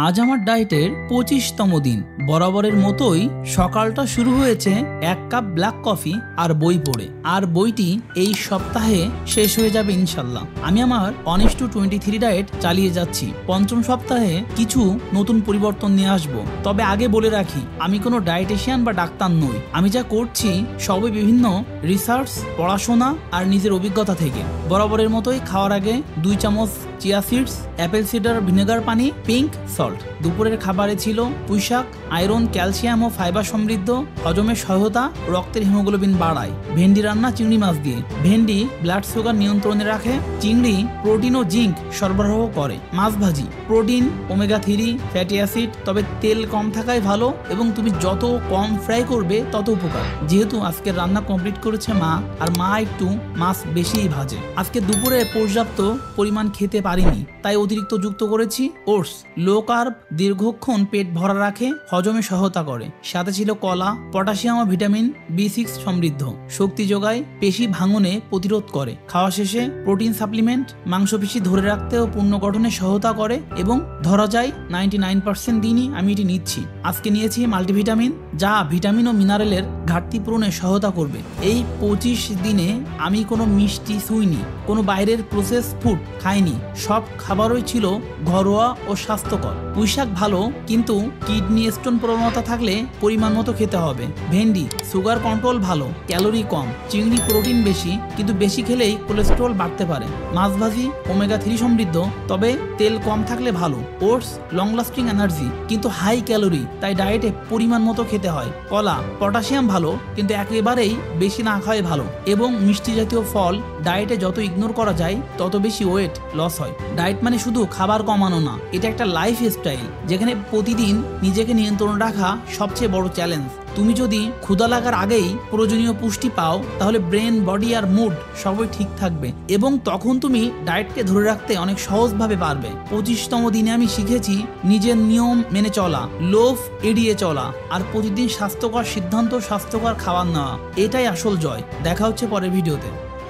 আজ আমার ডায়েটের 25তম দিন। বরাবরের মতোই সকালটা শুরু হয়েছে 1 কাপ ব্ল্যাক কফি আর বই পড়ে। আর বইটি এই সপ্তাহে শেষ হয়ে যাবে ইনশাল্লাহ। আমি আমার 1:23 ডায়েট চালিয়ে যাচ্ছি। পঞ্চম সপ্তাহে কিছু নতুন পরিবর্তন নিয়ে আসবো। তবে আগে বলে রাখি, আমি কোনো ডায়েটিশিয়ান বা ডাক্তার নই। আমি যা করছি সবই বিভিন্ন রিসার্চ, পড়াশোনা আর নিজের অভিজ্ঞতা থেকে। বরাবরের মতোই খাওয়ার আগে 2 চামচ chia seeds, Apple cider vinegar পানি, পিঙ্ক সল্ট। দুপুরের খাবারে ছিল পুঁইশাক, আয়রন, ক্যালসিয়াম ও ফাইবার সমৃদ্ধ, হজমের সহায়তা, রক্তের হিমোগ্লোবিন বাড়ায়। ভেন্ডি রান্না চিংড়ি মাছ দিয়ে। ভেন্ডি ব্লাড সুগার নিয়ন্ত্রণে রাখে। চিংড়ি প্রোটিন ও জিঙ্ক সরবরাহ করে। মাছ ভাজি, প্রোটিন, ওমেগা 3, ফ্যাটি অ্যাসিড। তবে তেল কম থাকাই ভালো এবং তুমি যত কম ফ্রাই করবে তত উপকার। যেহেতু আজকে রান্না কমপ্লিট করেছে মা, আর মা একটু মাছ বেশিই ভাজে। আজকে দুপুরে পর্যাপ্ত পরিমাণ খেতে পারিনি, তাই অতিরিক্ত যুক্ত করেছি ওটস। লো কার্ব, দীর্ঘক্ষণ পেট ভরা রাখে, হজমে সহায়তা করে। সাথে ছিল কলা, পটাশিয়াম ও ভিটামিন B6 সমৃদ্ধ, শক্তি যোগায়, পেশি ভাঙনে প্রতিরোধ করে। খাওয়া শেষে প্রোটিন সাপ্লিমেন্ট মাংসপেশি ধরে রাখতে ও পুনর্গঠনে সহায়তা করে এবং ধরা যায় 99% দিনই আমি এটি নিচ্ছি। আজকে নিয়েছি মাল্টিভিটামিন, যা ভিটামিন ও মিনারেলের ঘাটতি পূরণে সহায়তা করবে। এই 25 দিনে আমি কোনো মিষ্টি ছুঁইনি, কোনো বাইরের প্রসেস ফুড খাইনি। সব খাবারই ছিল ঘরোয়া ও স্বাস্থ্যকর। পুঁইশাক ভালো, কিন্তু কিডনি স্টোন প্রবণতা থাকলে পরিমাণ মতো খেতে হবে। ভেন্ডি সুগার কন্ট্রোল ভালো, ক্যালোরি কম। চিংড়ি প্রোটিন বেশি, কিন্তু বেশি খেলেই কোলেস্টেরল বাড়তে পারে। মাছ ভাজি ওমেগা 3 সমৃদ্ধ, তবে তেল কম থাকলে ভালো। ওটস লং লাস্টিং এনার্জি, কিন্তু হাই ক্যালোরি, তাই ডায়েটে পরিমাণ মতো খেতে হয়। কলা পটাশিয়াম ভালো, কিন্তু একেবারেই বেশি না খাওয়াই ভালো। এবং মিষ্টি জাতীয় ফল ডায়েটে যত ইগনোর করা যায় তত বেশি ওয়েট লস হয়। ডায়েট মানে শুধু খাবার কমানো না, এটা একটা লাইফ স্টাইল যেখানে প্রতিদিন নিজেকে নিয়ন্ত্রণ রাখা সবচেয়ে বড় চ্যালেঞ্জ। তুমি যদি ক্ষুধা লাগার আগেই প্রয়োজনীয় পুষ্টি পাও, তাহলে ব্রেন, বডি আর মুড সবই ঠিক থাকবে এবং তখন তুমি ডায়েটকে ধরে রাখতে অনেক সহজভাবে পারবে। 25তম দিনে আমি শিখেছি নিজের নিয়ম মেনে চলা, লোভ এড়িয়ে চলা, আর প্রতিদিন স্বাস্থ্যকর সিদ্ধান্ত, স্বাস্থ্যকর খাবার নেওয়া। এটাই আসল জয়। দেখা হচ্ছে পরের ভিডিওতে।